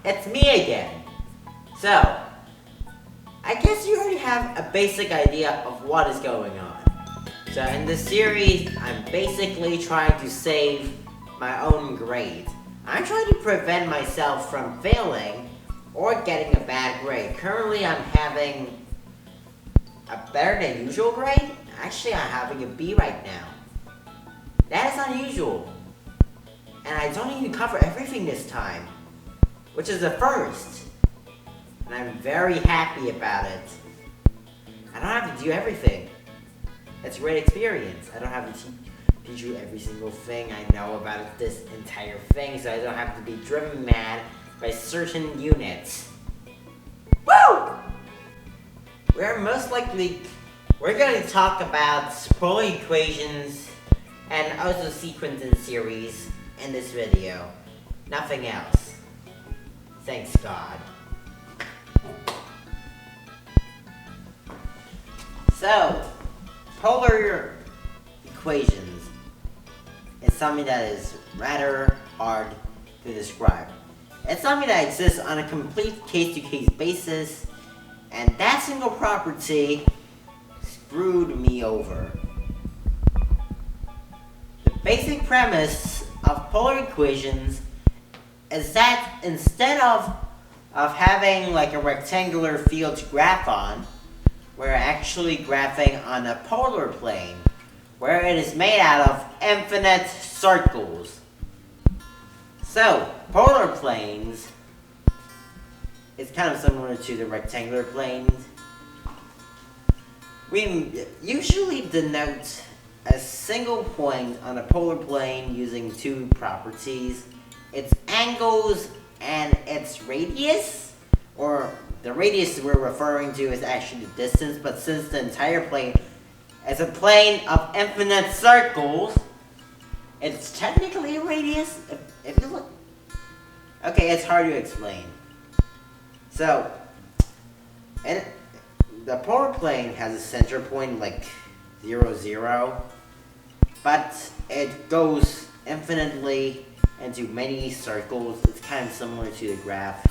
it's me again. So, I guess you already have a basic idea of what is going on. So in this series, I'm basically trying to save my own grade. I'm trying to prevent myself from failing or getting a bad grade. Currently, I'm having a better than usual grade. Actually, I'm having a B right now. That is unusual. And I don't even cover everything this time, which is a first. And I'm very happy about it. I don't have to do everything. It's a great experience. I don't have to teach you every single thing I know about this entire thing, so I don't have to be driven mad by certain units. Woo! We're going to talk about polar equations and also sequencing series in this video. Nothing else. Thanks God. So, polar equations is something that is rather hard to describe. It's something that exists on a complete case-to-case basis, and that single property screwed me over. The basic premise of polar equations is that instead of having like a rectangular field to graph on, we're actually graphing on a polar plane, where it is made out of infinite circles. So, polar planes is kind of similar to the rectangular planes. We usually denote a single point on a polar plane using two properties: its angles and its radius, or the radius we're referring to is actually the distance, but since the entire plane is a plane of infinite circles, it's technically a radius. If you look, okay, it's hard to explain. So, the polar plane has a center point like 0, 0, but it goes infinitely into many circles. It's kind of similar to the graph.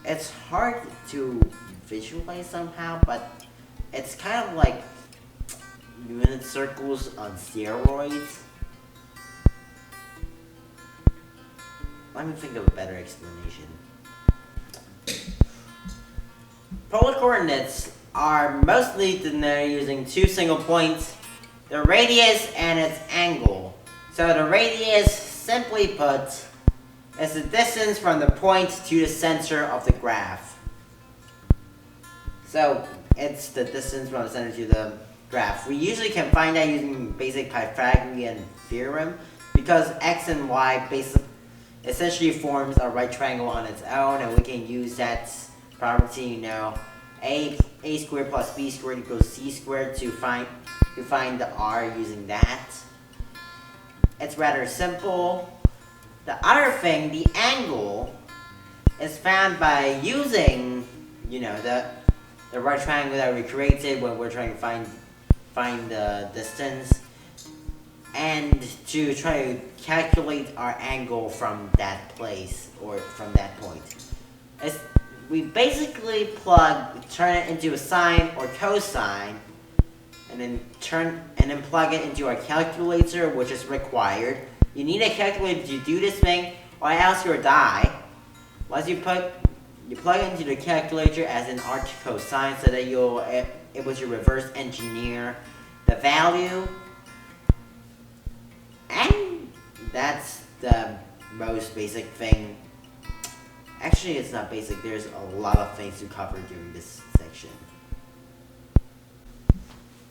It's hard to visualize somehow, but it's kind of like unit circles on steroids. Let me think of a better explanation. Polar coordinates are mostly denoted using two single points: the radius and its angle. So the radius, simply put, is the distance from the point to the center of the graph. So it's the distance from the center to the graph. We usually can find that using basic Pythagorean theorem, because x and y essentially forms a right triangle on its own, and we can use that property, a squared plus b squared equals c squared to find the r using that. It's rather simple. The other thing, the angle, is found by using, the right triangle that we created when we're trying to find the distance, and to try to calculate our angle from that place or from that point. We basically turn it into a sine or cosine, and then plug it into our calculator, which is required. You need a calculator to do this thing, or else you'll die. Once you plug it into the calculator as an arc cosine, so that you'll able to reverse engineer the value. And that's the most basic thing. Actually, it's not basic. There's a lot of things to cover during this section.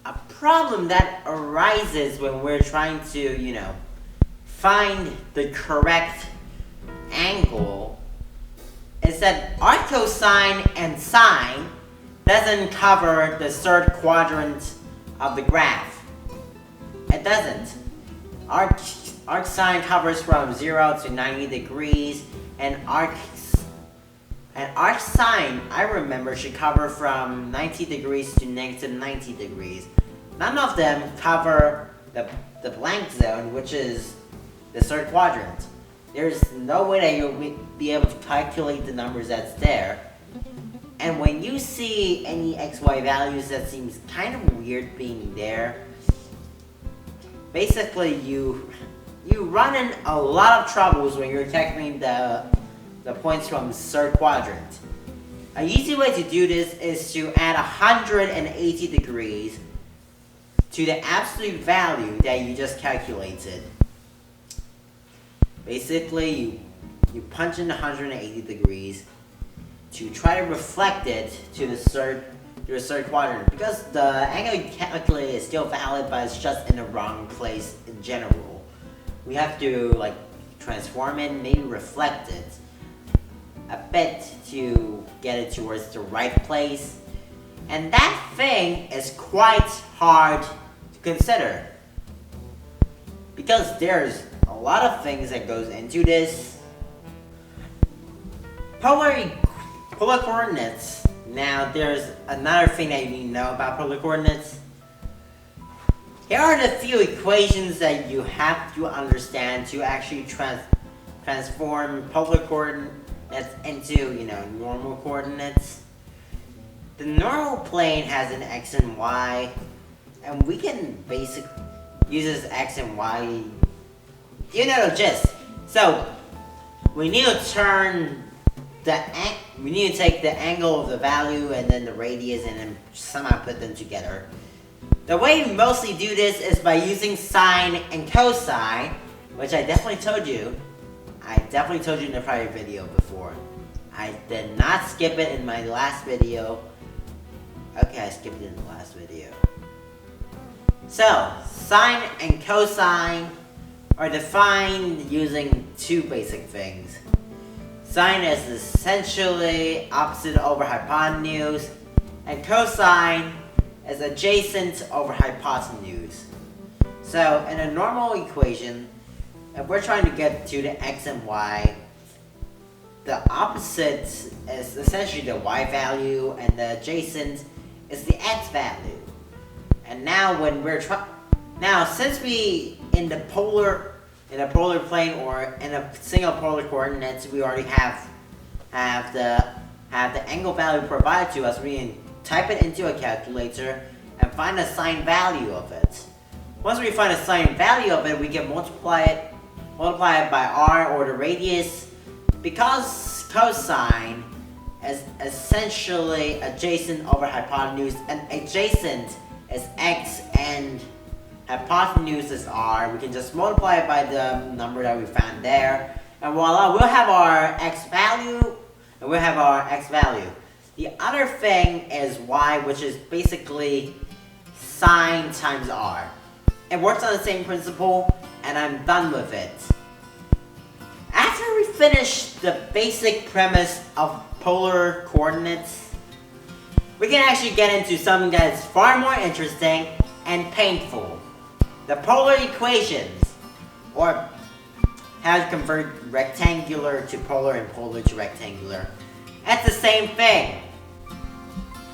A problem that arises when we're trying to, find the correct angle is that arc cosine and sine doesn't cover the third quadrant of the graph. It doesn't. Arc sine covers from 0 to 90 degrees, and arc sine, I remember, should cover from 90 degrees to negative 90 degrees. None of them cover the blank zone, which is the third quadrant. there's no way that you'll be able to calculate the numbers that's there. And when you see any XY values that seems kind of weird being there, basically you run in a lot of troubles when you're calculating the points from third quadrant. A easy way to do this is to add 180 degrees to the absolute value that you just calculated. Basically, you punch in 180 degrees to try to reflect it to the third quadrant, because the angle you calculated is still valid, but it's just in the wrong place in general. We have to like transform it, maybe reflect it a bit to get it towards the right place. And that thing is quite hard to consider, because there's a lot of things that goes into this. Polar coordinates. Now there's another thing that you need to know about polar coordinates. Here are the few equations that you have to understand to actually transform polar coordinates into, normal coordinates. The normal plane has an x and y, and we can basically use this x and y. You know the gist. So we need to take the angle of the value and then the radius and then somehow put them together. The way we mostly do this is by using sine and cosine, which I definitely told you. In the prior video before. I did not skip it in my last video. Okay, I skipped it in the last video. So, sine and cosine are defined using two basic things. Sine is essentially opposite over hypotenuse, and cosine is adjacent over hypotenuse. So, in a normal equation, if we're trying to get to the x and y, the opposite is essentially the y value, and the adjacent is the x value. And now when since we in the polar plane or in a single polar coordinates, we already have the angle value provided to us. We can type it into a calculator and find the sine value of it. Once we find a sine value of it, we can multiply it by r, or the radius. Because cosine is essentially adjacent over hypotenuse, and adjacent is x and hypotenuse is r, we can just multiply it by the number that we found there, and voila, we'll have our x value. The other thing is y, which is basically sine times r. It works on the same principle, and I'm done with it. After we finish the basic premise of polar coordinates, we can actually get into something that is far more interesting and painful. The polar equations, or how to convert rectangular to polar and polar to rectangular. It's the same thing.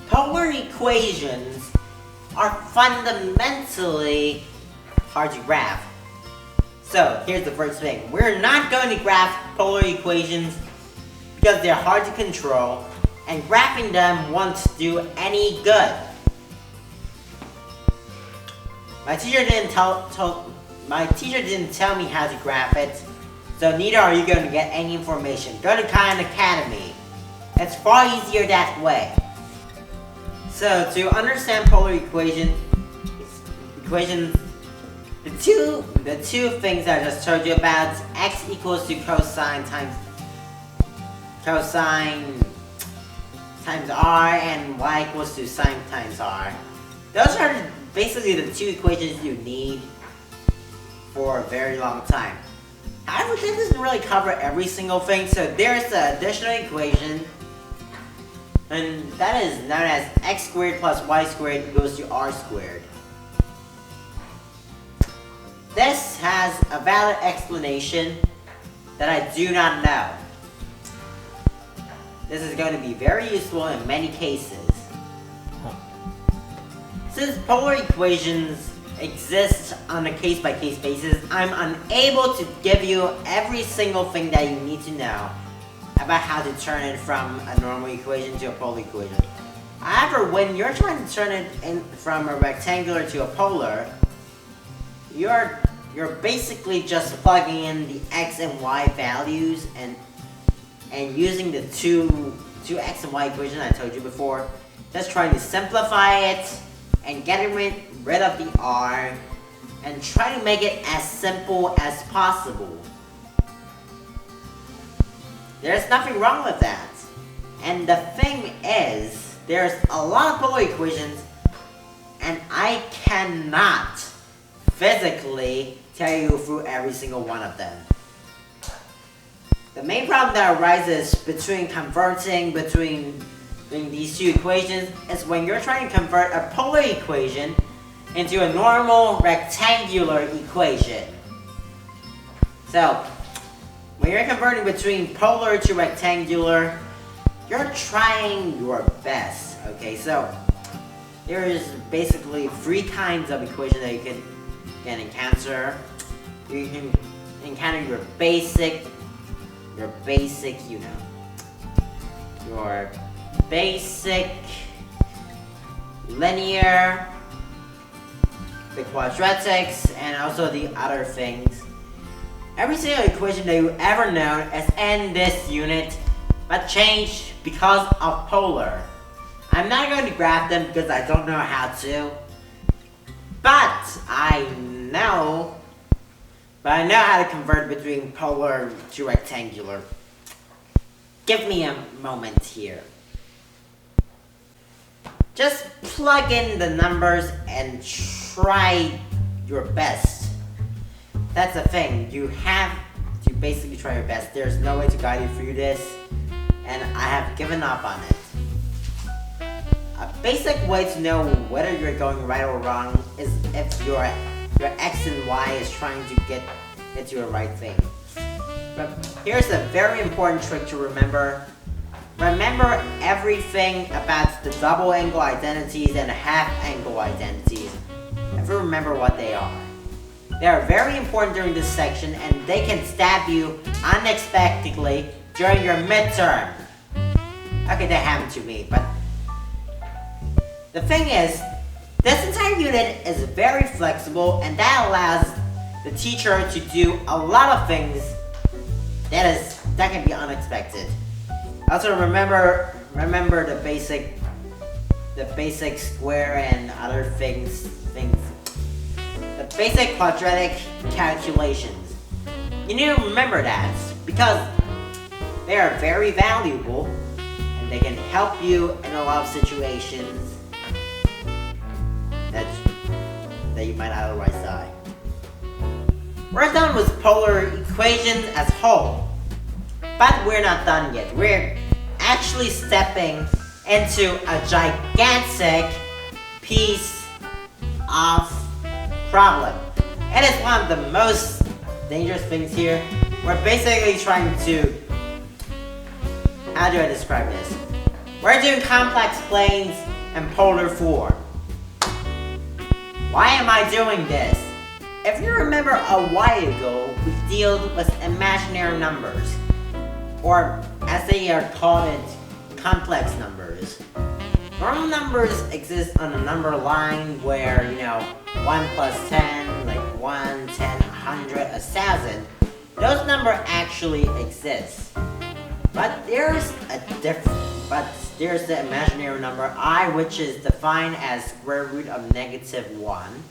Polar equations are fundamentally hard to graph. So, here's the first thing. We're not going to graph polar equations because they're hard to control, and graphing them won't do any good. My teacher didn't tell me how to graph it, so neither are you going to get any information. Go to Khan Academy. It's far easier that way. So, to understand polar equations, the two things I just told you about, x equals to cosine times r, and y equals to sine times r. Those are basically the two equations you need for a very long time. However, this doesn't really cover every single thing, so there's the additional equation, and that is known as x squared plus y squared equals to r squared. This has a valid explanation that I do not know. This is going to be very useful in many cases. Since polar equations exists on a case-by-case basis, I'm unable to give you every single thing that you need to know about how to turn it from a normal equation to a polar equation. However, when you're trying to turn it from a rectangular to a polar, you're basically just plugging in the x and y values and using the two x and y equation I told you before. Just trying to simplify it and getting rid of the r and try to make it as simple as possible. There's nothing wrong with that. And the thing is, there's a lot of polar equations and I cannot physically tell you through every single one of them. The main problem that arises between converting between these two equations is when you're trying to convert a polar equation into a normal rectangular equation. So, when you're converting between polar to rectangular, you're trying your best. Okay, so there is basically 3 kinds of equations that you can encounter. You can encounter your basic, your basic linear, the quadratics, and also the other things. Every single equation that you ever known is in this unit, but changed because of polar. I'm not going to graph them because I don't know how to, but I know how to convert between polar to rectangular. Give me a moment here. Just plug in the numbers and try your best. That's the thing. You have to basically try your best. There's no way to guide you through this, and I have given up on it. A basic way to know whether you're going right or wrong is if your x and y is trying to get to a right thing. But here's a very important trick to remember. Remember everything about the double angle identities and half angle identities. If you remember what they are. They are very important during this section and they can stab you unexpectedly during your midterm. Okay, that happened to me, but the thing is, this entire unit is very flexible and that allows the teacher to do a lot of things that can be unexpected. Also remember the basic square and other things. The basic quadratic calculations. You need to remember that because they are very valuable and they can help you in a lot of situations that you might otherwise die. We're done with polar equations as a whole. But we're not done yet. We're actually stepping into a gigantic piece of problem. It is one of the most dangerous things here. We're basically trying to... How do I describe this? We're doing complex planes in polar form. Why am I doing this? If you remember a while ago, we dealt with imaginary numbers. Or, as they are called, complex numbers. Normal numbers exist on a number line where, 1 plus 10, like 1, 10, 100, 1,000. Those numbers actually exist. But there's the imaginary number I, which is defined as square root of -1.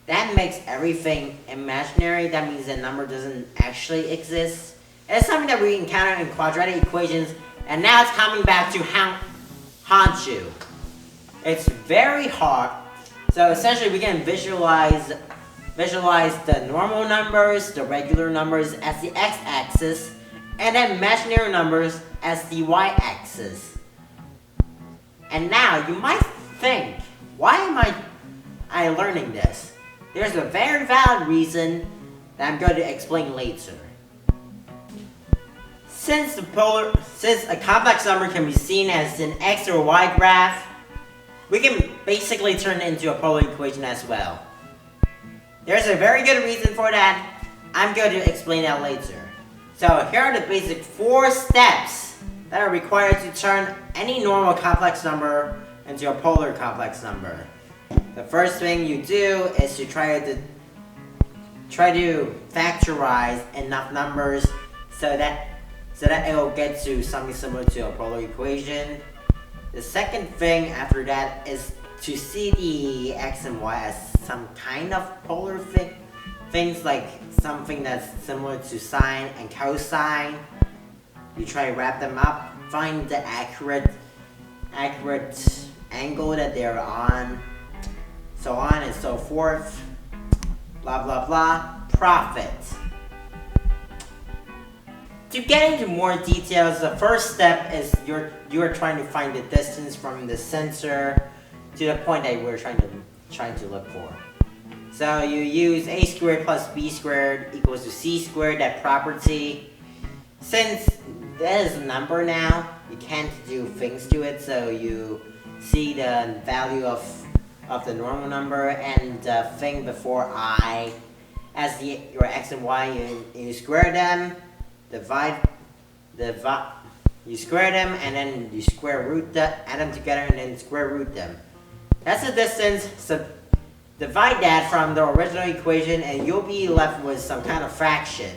That makes everything imaginary. That means the number doesn't actually exist. It's something that we encounter in quadratic equations, and now it's coming back to haunt you. It's very hard. So essentially we can visualize the normal numbers, the regular numbers as the x-axis, and then imaginary numbers as the y-axis. And now you might think, why am I learning this? There's a very valid reason that I'm going to explain later. Since a complex number can be seen as an x or y graph, we can basically turn it into a polar equation as well. There's a very good reason for that. I'm going to explain that later. So here are the basic 4 steps that are required to turn any normal complex number into a polar complex number. The first thing you do is to try to factorize enough numbers so that it will get to something similar to a polar equation. The second thing after that is to see the x and y as some kind of polar things, like something that's similar to sine and cosine. You try to wrap them up, find the accurate angle that they're on, so on and so forth. Blah blah blah. Profit. To get into more details, the first step is you're trying to find the distance from the center to the point that we're trying to look for. So you use a squared plus b squared equals to c squared, that property. Since that is a number now, you can't do things to it, so you see the value of the normal number and the thing before I as your x and y. You square them, you square them, and then you square root them, add them together, and then square root them. That's the distance. So divide that from the original equation, and you'll be left with some kind of fraction.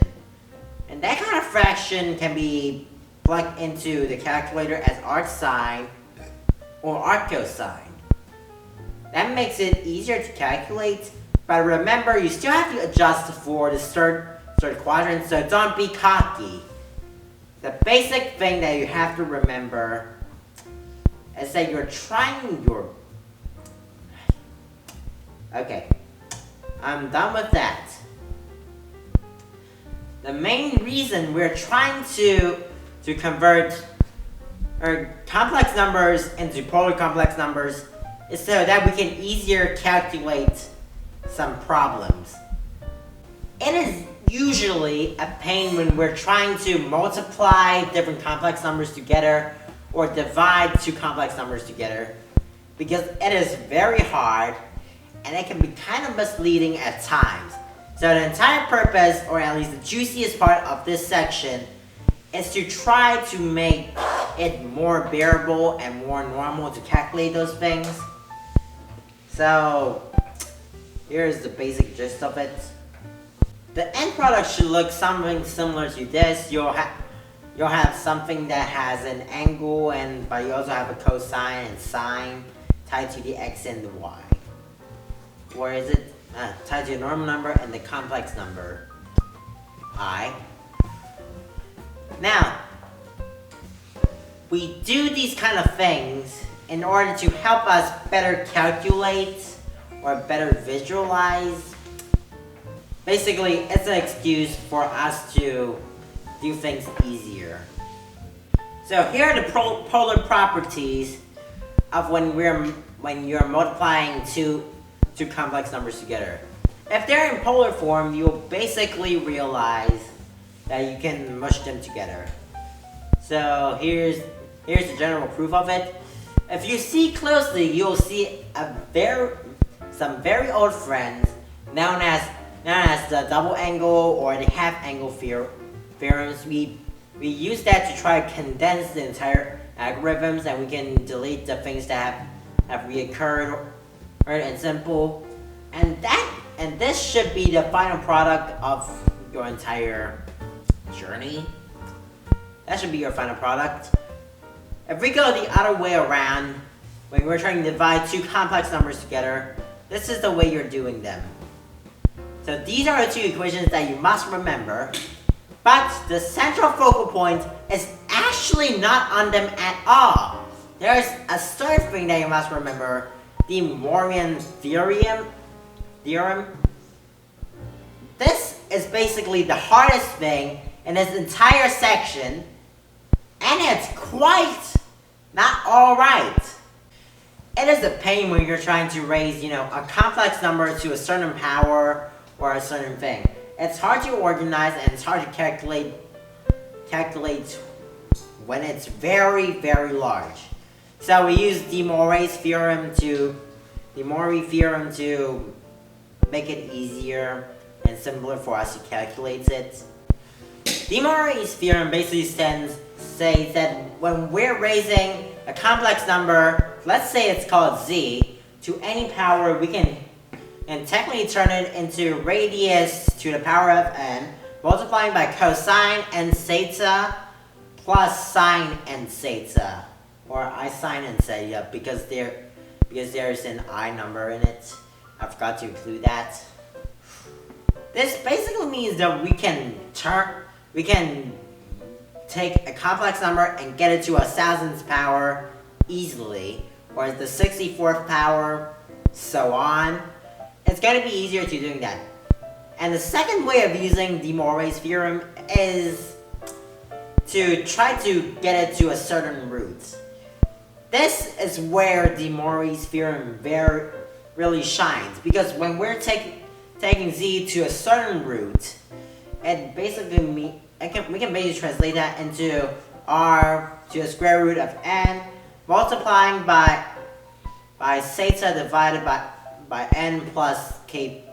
And that kind of fraction can be plugged into the calculator as arc sine or arc cosine. That makes it easier to calculate, but remember, you still have to adjust for the third quadrant, so don't be cocky. The basic thing that you have to remember is that you're trying your... Okay, I'm done with that. The main reason we're trying to convert complex numbers into polar complex numbers is so that we can easier calculate some problems. It is usually a pain when we're trying to multiply different complex numbers together or divide 2 complex numbers together, because it is very hard and it can be kind of misleading at times. So the entire purpose, or at least the juiciest part of this section, is to try to make it more bearable and more normal to calculate those things. So here's the basic gist of it. The end product should look something similar to this. You'll have something that has an angle, but you also have a cosine and sine tied to the x and the y. Or is it tied to a normal number and the complex number I. Now, we do these kind of things in order to help us better calculate or better visualize. Basically, it's an excuse for us to do things easier. So here are the polar properties of when you're multiplying two complex numbers together. If they're in polar form, you'll basically realize that you can mush them together. So here's the general proof of it. If you see closely, you'll see some very old friends known as the double angle or the half angle theorems. We use that to try to condense the entire algorithms, and we can delete the things that have reoccurred and simple. And this should be the final product of your entire journey. That should be your final product. If we go the other way around, when we're trying to divide 2 complex numbers together, this is the way you're doing them. So these are the 2 equations that you must remember, but the central focal point is actually not on them at all. There's a third thing that you must remember, the Moirian theorem. This is basically the hardest thing in this entire section, and it's quite not alright. It is a pain when you're trying to raise, a complex number to a certain power or a certain thing. It's hard to organize and it's hard to calculate when it's very, very large. So we use De Moivre's theorem to make it easier and simpler for us to calculate it. De Moivre's theorem basically says that when we're raising a complex number, let's say it's called z, to any power, we can technically turn it into radius to the power of n, multiplying by cosine n theta plus sine n theta, or I sine n theta, because there's an I number in it. I forgot to include that. This basically means that we can take a complex number and get it to 1,000th power easily, or the 64th power, so on. It's going to be easier to doing that. And the second way of using De Moivre's theorem is to try to get it to a certain root. This is where De Moivre's theorem really shines, because when we're taking z to a certain root, it basically we can basically translate that into r to the square root of n, multiplying by theta divided by n plus k.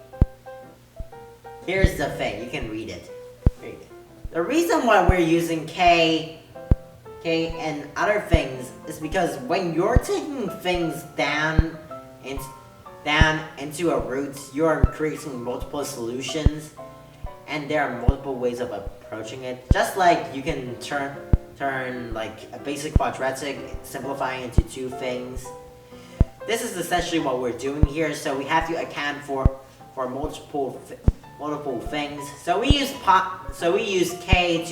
Here's the thing, you can read it. The reason why we're using k and other things is because when you're taking things down into a root, you're creating multiple solutions, and there are multiple ways of approaching it. Just like you can turn like a basic quadratic, simplifying into two things. This is essentially what we're doing here, so we have to account for multiple things. So we use k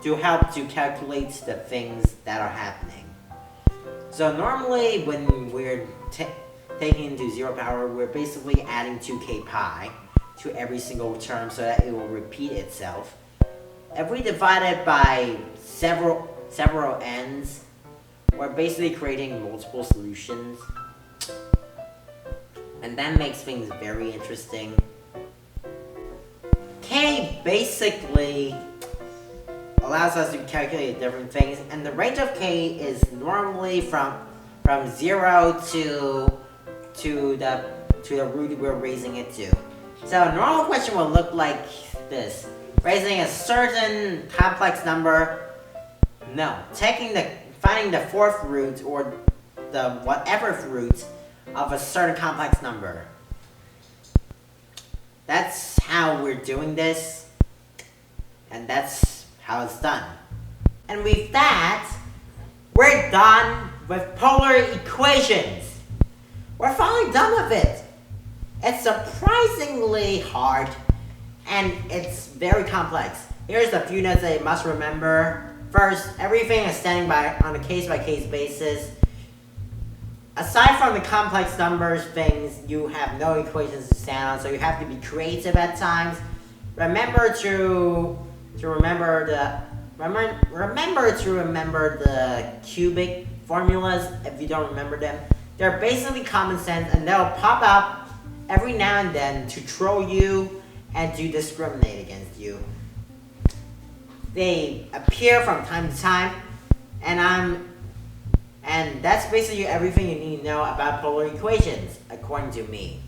to help to calculate the things that are happening. So normally when we're taking into 0 power, we're basically adding 2k pi to every single term so that it will repeat itself. If we divide it by several n's, we're basically creating multiple solutions. And that makes things very interesting. K basically allows us to calculate different things, and the range of k is normally from 0 to the root we're raising it to. So a normal question will look like this. Raising a certain complex number, finding the fourth root or the whatever root of a certain complex number. That's how we're doing this, and that's how it's done. And with that, we're done with polar equations. We're finally done with it. It's surprisingly hard, and it's very complex. Here's a few notes that you must remember. First, everything is standing on a case-by-case basis. Aside from the complex numbers things, you have no equations to stand on, so you have to be creative at times. Remember to remember the cubic formulas if you don't remember them. They're basically common sense, and they'll pop up every now and then to troll you and to discriminate against you. They appear from time to time, and that's basically everything you need to know about polar equations, according to me.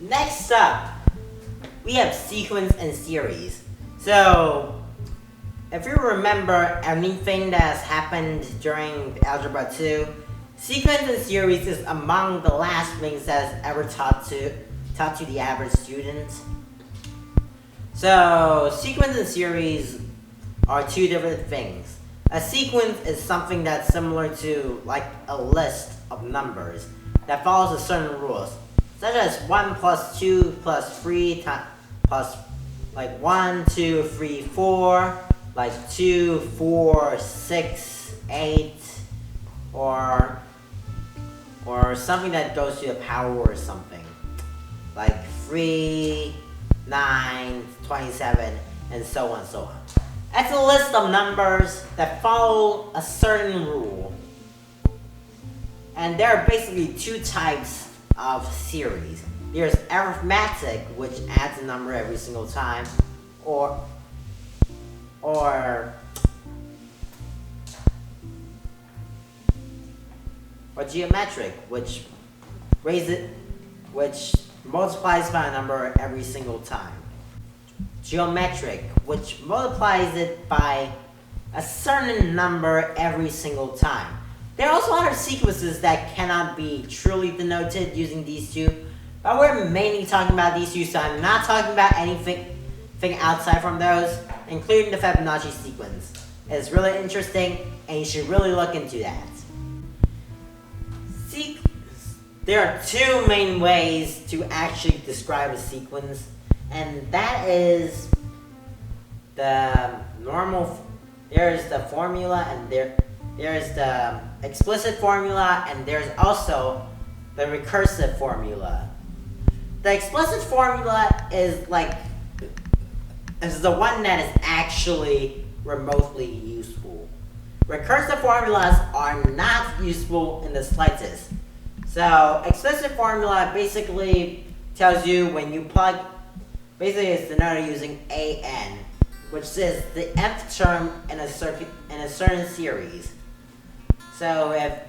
Next up, we have sequence and series. So, if you remember anything that has happened during Algebra 2, sequence and series is among the last things that is ever taught to the average student. So, sequence and series are two different things. A sequence is something that's similar to like a list of numbers that follows a certain rules, such as 1 plus 2 plus 3 plus like 1, 2, 3, 4, like 2, 4, 6, 8, or something that goes to the power or something, like 3, 9, 27, and so on and so on. It's a list of numbers that follow a certain rule. And there are basically two types of series. There's arithmetic, which adds a number every single time, or or geometric, which multiplies by a number every single time. Geometric, which multiplies it by a certain number every single time. There are also other sequences that cannot be truly denoted using these two, but we're mainly talking about these two, so I'm not talking about anything outside from those, including the Fibonacci sequence. It's really interesting, and you should really look into that. There are two main ways to actually describe a sequence, and that is the normal. There's the formula, and there's the explicit formula, and there's also the recursive formula. The explicit formula is the one that is actually remotely useful. Recursive formulas are not useful in the slightest. So explicit formula basically tells you when you plug, basically it's denoted using an, which is the nth term in a certain series. So it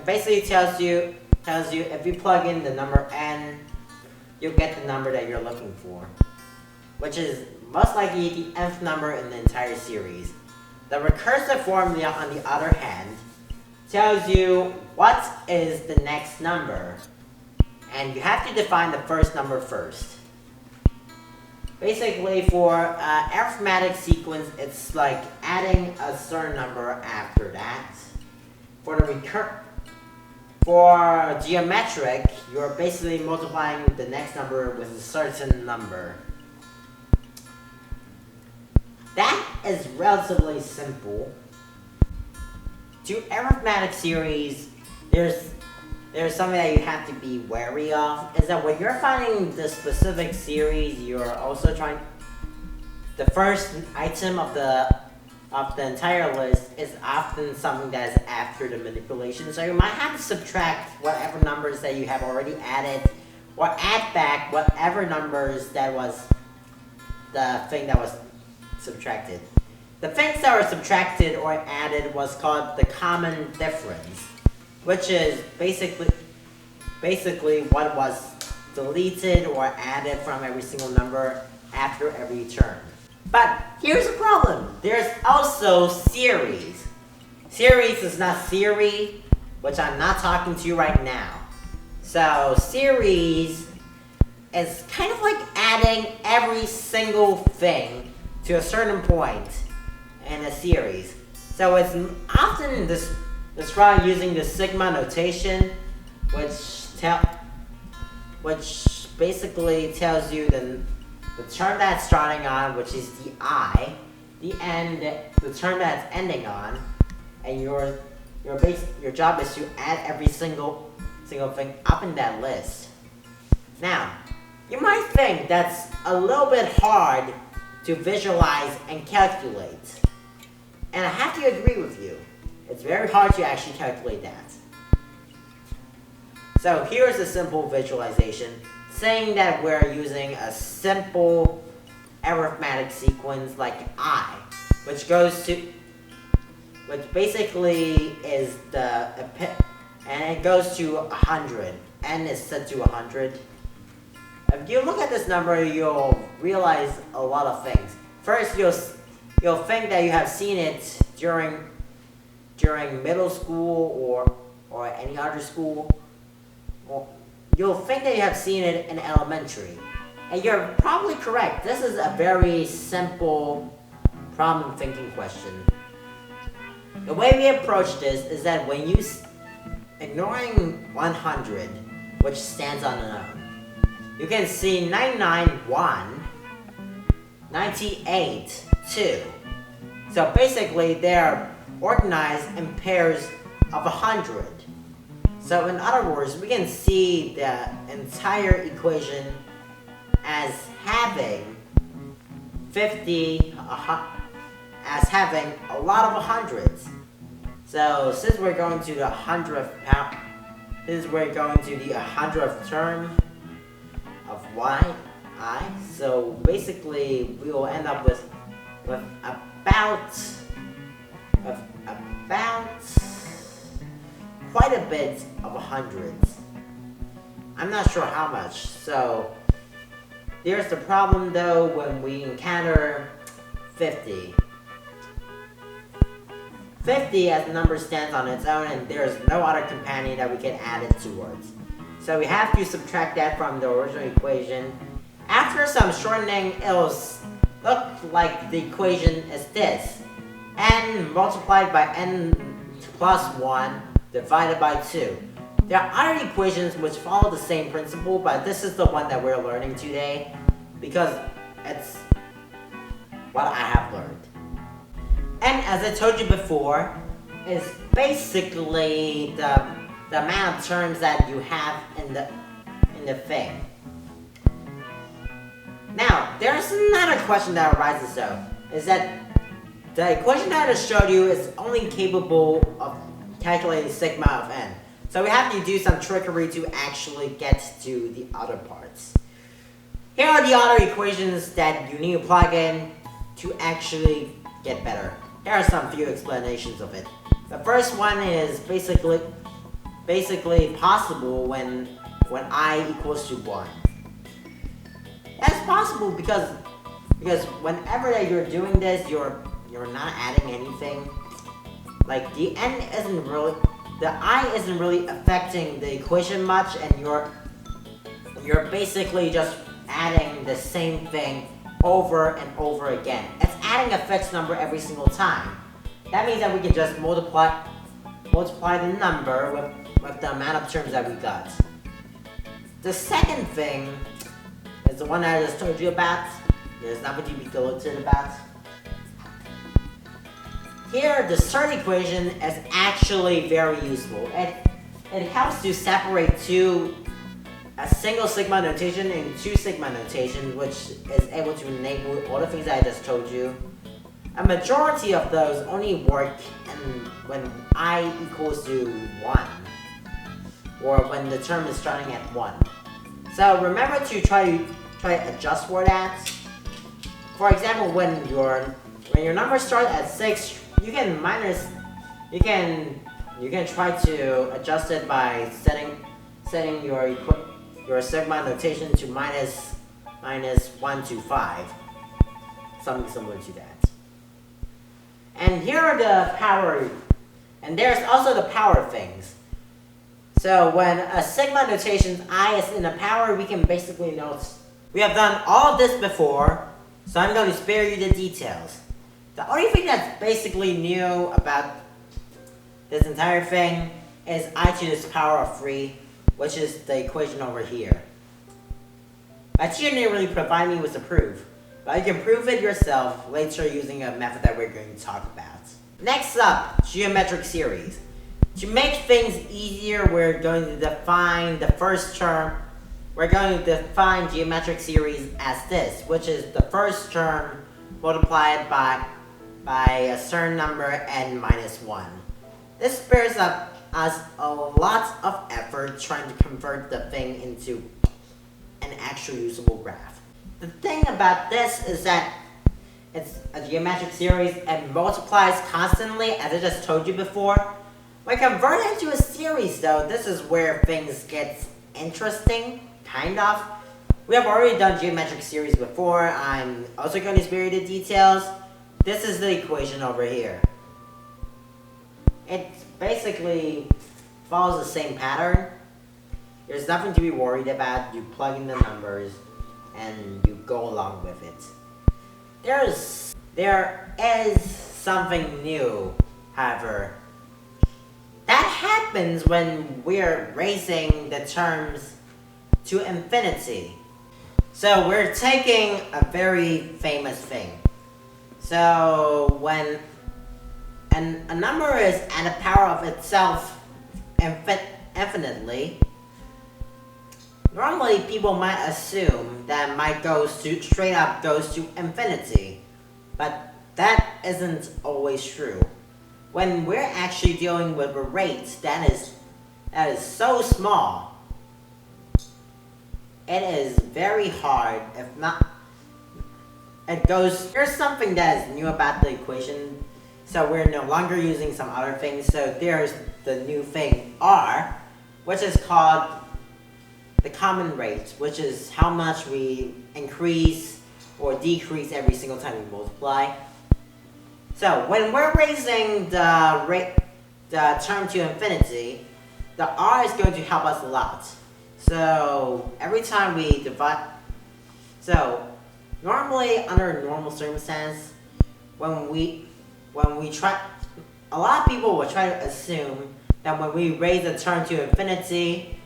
basically tells you if you plug in the number n, you'll get the number that you're looking for, which is most likely the nth number in the entire series. The recursive formula, on the other hand, tells you what is the next number, and you have to define the first number first. Basically, for arithmetic sequence, it's like adding a certain number after that. For geometric, you're basically multiplying the next number with a certain number. That is relatively simple. To arithmetic series, there's something that you have to be wary of, is that when you're finding the specific series, you're also trying. The first item of the entire list is often something that is after the manipulation, so you might have to subtract whatever numbers that you have already added, or add back whatever numbers that was the thing that was subtracted. The things that were subtracted or added was called the common difference, which is basically what was deleted or added from every single number after every term. But here's the problem. There's also series. Series is not theory, which I'm not talking to you right now. So series is kind of like adding every single thing to a certain point in a series. So it's often described using the sigma notation, which basically tells you the term that's starting on, which is the I, the term that's ending on, and your job is to add every single thing up in that list. Now, you might think that's a little bit hard to visualize and calculate. And I have to agree with you. It's very hard to actually calculate that. So here's a simple visualization saying that we're using a simple arithmetic sequence like I, which basically is and it goes to 100. N is set to 100. If you look at this number, you'll realize a lot of things. First, you'll think that you have seen it during middle school or any other school. You'll think that you have seen it in elementary. And you're probably correct. This is a very simple problem thinking question. The way we approach this is that when you ignoring 100, which stands on its own, you can see 99, 1, 98, 2. So basically, they're organized in pairs of 100. So in other words, we can see the entire equation as having 50, as having a lot of hundreds. So since we're going to the 100th term of I, so basically we will end up with about quite a bit of hundreds. I'm not sure how much. So there's the problem though when we encounter 50. 50 as the number stands on its own, and there's no other companion that we can add it towards. So we have to subtract that from the original equation. After some shortening, it'll look like the equation is this. N multiplied by n plus 1 divided by 2. There are other equations which follow the same principle, but this is the one that we're learning today because it's what I have learned. And as I told you before, is basically the amount of terms that you have in the thing. Now, there's another question that arises though, is that the equation that I just showed you is only capable of calculating sigma of n. So we have to do some trickery to actually get to the other parts. Here are the other equations that you need to plug in to actually get better. Here are some few explanations of it. The first one is basically possible when I equals to 1. That's possible because whenever that you're doing this, you're not adding anything. Like the I isn't really affecting the equation much, and you're basically just adding the same thing over and over again. It's adding a fixed number every single time. That means that we can just multiply the number with the amount of terms that we got. The second thing is the one that I just told you about. There's nothing to be deleted about. Here, the third equation is actually very useful. It helps to separate a single sigma notation and two sigma notation, which is able to enable all the things that I just told you. A majority of those only work when I equals to 1, or when the term is starting at 1. So remember to try to adjust for that. For example, when your number starts at 6, you can try to adjust it by setting your sigma notation to minus 1 to 5, something similar to that. And here are the power, and there's also the power things. So when a sigma notation I is in a power, we can basically note we have done all of this before, so I'm going to spare you the details. The only thing that's basically new about this entire thing is I to the power of 3, which is the equation over here. My teacher didn't really provide me with the proof, but you can prove it yourself later using a method that we're going to talk about. Next up, geometric series. To make things easier, we're going to define the first term. We're going to define geometric series as this, which is the first term multiplied by a certain number n minus 1. This spares us a lot of effort trying to convert the thing into an actual usable graph. The thing about this is that it's a geometric series and multiplies constantly, as I just told you before. When converted into a series though, this is where things get interesting, kind of. We have already done geometric series before. I'm also going to spare you the details. This is the equation over here. It basically follows the same pattern. There's nothing to be worried about. You plug in the numbers and you go along with it. There is something new, however. That happens when we're raising the terms to infinity. So we're taking a very famous thing. So when a number is at a power of itself infinitely, normally people might assume that might straight up goes to infinity, but that isn't always true. When we're actually dealing with a rate that is so small, it is very hard, if not, there's something that is new about the equation. So we're no longer using some other things. So there's the new thing R, which is called the common rate, which is how much we increase or decrease every single time we multiply. So when we're raising the term to infinity, the R is going to help us a lot. So every time we divide, so normally under normal circumstance, when we try, a lot of people will try to assume that when we raise the term to infinity,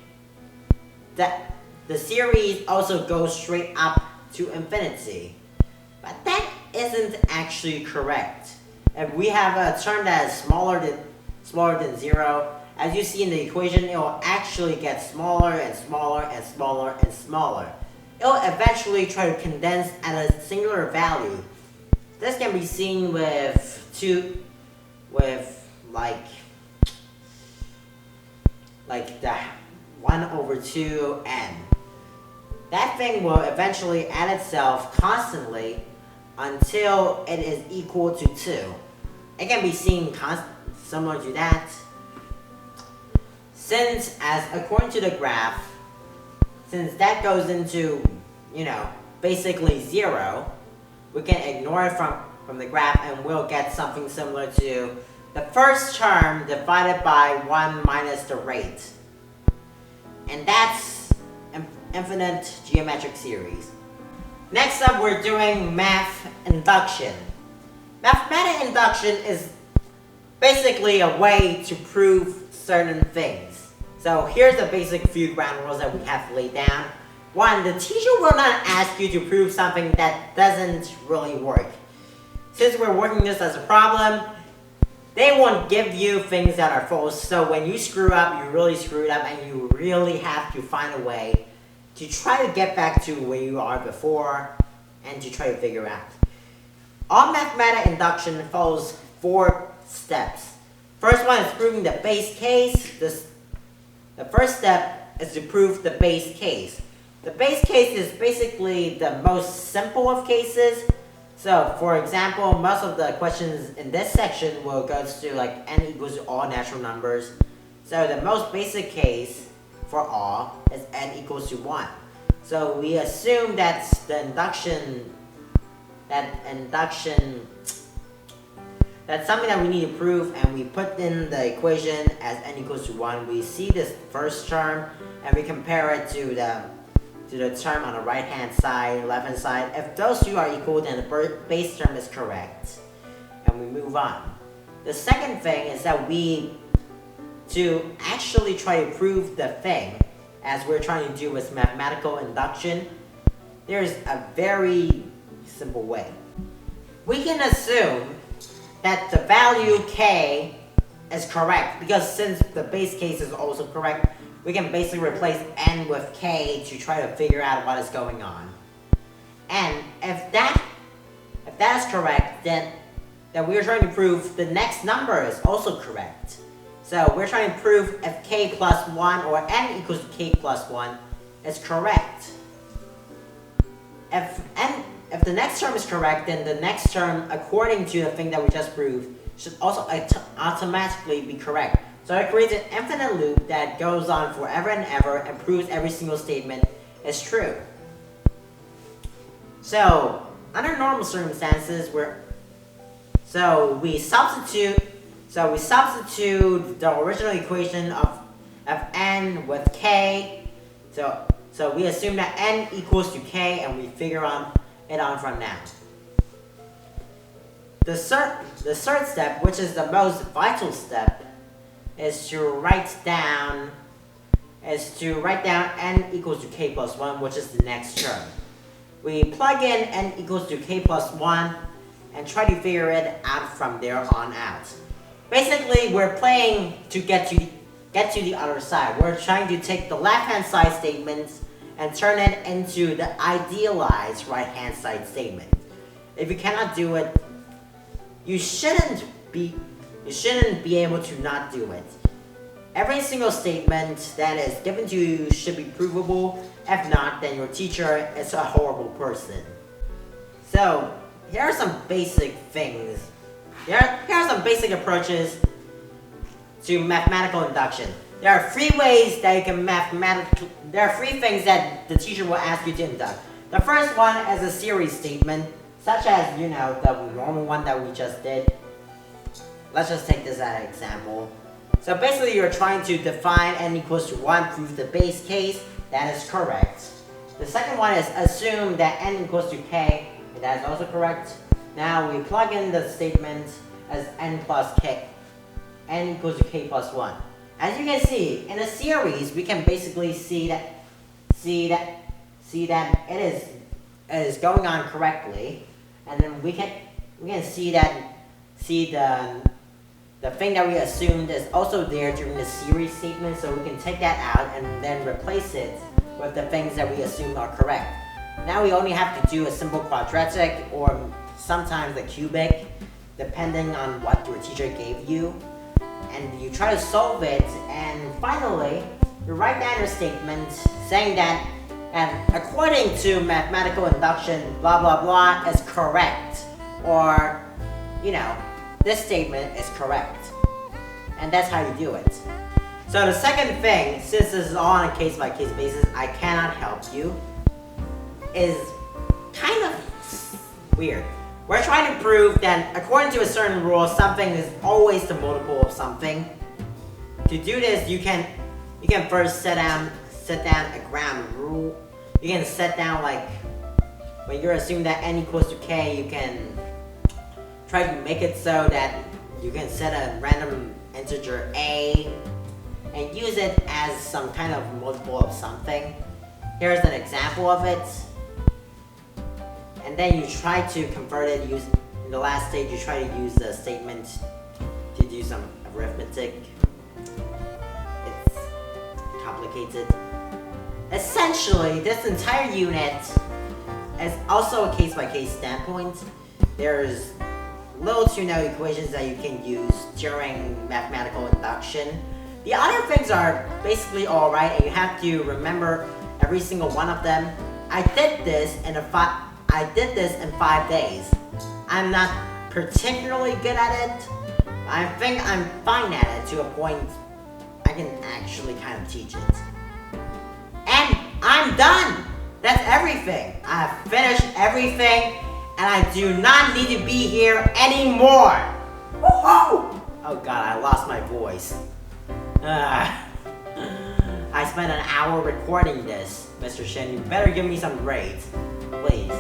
that the series also goes straight up to infinity. But that isn't actually correct. If we have a term that is smaller than 0, as you see in the equation, it will actually get smaller and smaller and smaller and smaller. It will eventually try to condense at a singular value. This can be seen with the 1/2n. That thing will eventually add itself constantly until it is equal to 2. It can be seen similar to that. Since, according to the graph, since that goes into, basically 0, we can ignore it from the graph and we'll get something similar to the first term divided by 1 minus the rate. And that's infinite geometric series. Next up, we're doing math induction. Mathematical induction is basically a way to prove certain things. So here's the basic few ground rules that we have laid down. 1, the teacher will not ask you to prove something that doesn't really work. Since we're working this as a problem, they won't give you things that are false. So when you screw up, you really screwed up and you really have to find a way to try to get back to where you are before and to try to figure out. All mathematical induction follows 4 steps. First one is proving the base case. The first step is to prove the base case. The base case is basically the most simple of cases. So, for example, most of the questions in this section will go to n equals to all natural numbers. So the most basic case for all is n equals to 1. So we assume that that's something that we need to prove, and we put in the equation as n equals to 1. We see this first term and we compare it to the term on the right hand side, left hand side. If those two are equal, then the base term is correct. And we move on. The second thing is that to actually try to prove the thing, as we're trying to do with mathematical induction, there's a very simple way. We can assume that the value k is correct, because since the base case is also correct, we can basically replace n with k to try to figure out what is going on. And if that is correct, then we're trying to prove the next number is also correct. So we're trying to prove if k plus 1 or n equals to k plus 1 is correct. If the next term is correct, then the next term, according to the thing that we just proved, should also automatically be correct. So it creates an infinite loop that goes on forever and ever and proves every single statement is true. So under normal circumstances, we substitute the original equation of n with k. So we assume that n equals to k, and we figure it on from now. The third step, which is the most vital step, is to write down n equals to k plus 1, which is the next term. We plug in n equals to k plus 1 and try to figure it out from there on out. Basically, we're playing to get to the other side. We're trying to take the left-hand side statements and turn it into the idealized right-hand side statement. If you cannot do it, you shouldn't be able to not do it. Every single statement that is given to you should be provable. If not, then your teacher is a horrible person. So here are some basic things Here are some basic approaches to mathematical induction. There are three ways that you can there are three things that the teacher will ask you to induct. The first one is a series statement, such as, the normal one that we just did. Let's just take this as an example. So basically you're trying to define n equals to 1, prove the base case. That is correct. The second one is assume that n equals to k, and that is also correct. Now we plug in the statement as n plus k, n equals to k plus 1. As you can see, in a series, we can basically see that it is going on correctly, and then we can see the thing that we assumed is also there during the series statement, so we can take that out and then replace it with the things that we assume are correct. Now we only have to do a simple quadratic or sometimes a cubic, depending on what your teacher gave you. And you try to solve it, and finally, you write down your statement saying that, and according to mathematical induction, blah blah blah is correct, or, this statement is correct. And that's how you do it. So the second thing, since this is all on a case-by-case basis, I cannot help you, is kind of weird. We're trying to prove that according to a certain rule, something is always the multiple of something. To do this, you can first set down a ground rule. You can set down, like, when you're assuming that n equals to k, you can try to make it so that you can set a random integer a and use it as some kind of multiple of something. Here's an example of it. And then you try to convert it in the last stage, you try to use the statement to do some arithmetic. It's complicated. Essentially, this entire unit is also a case-by-case standpoint. There's little to no equations that you can use during mathematical induction. The other things are basically alright, and you have to remember every single one of them. I did this in 5 days. I'm not particularly good at it. I think I'm fine at it to a point I can actually kind of teach it. And I'm done! That's everything. I have finished everything, and I do not need to be here anymore! Woohoo! Oh god, I lost my voice. I spent an hour recording this. Mr. Shin, you better give me some grades. Please.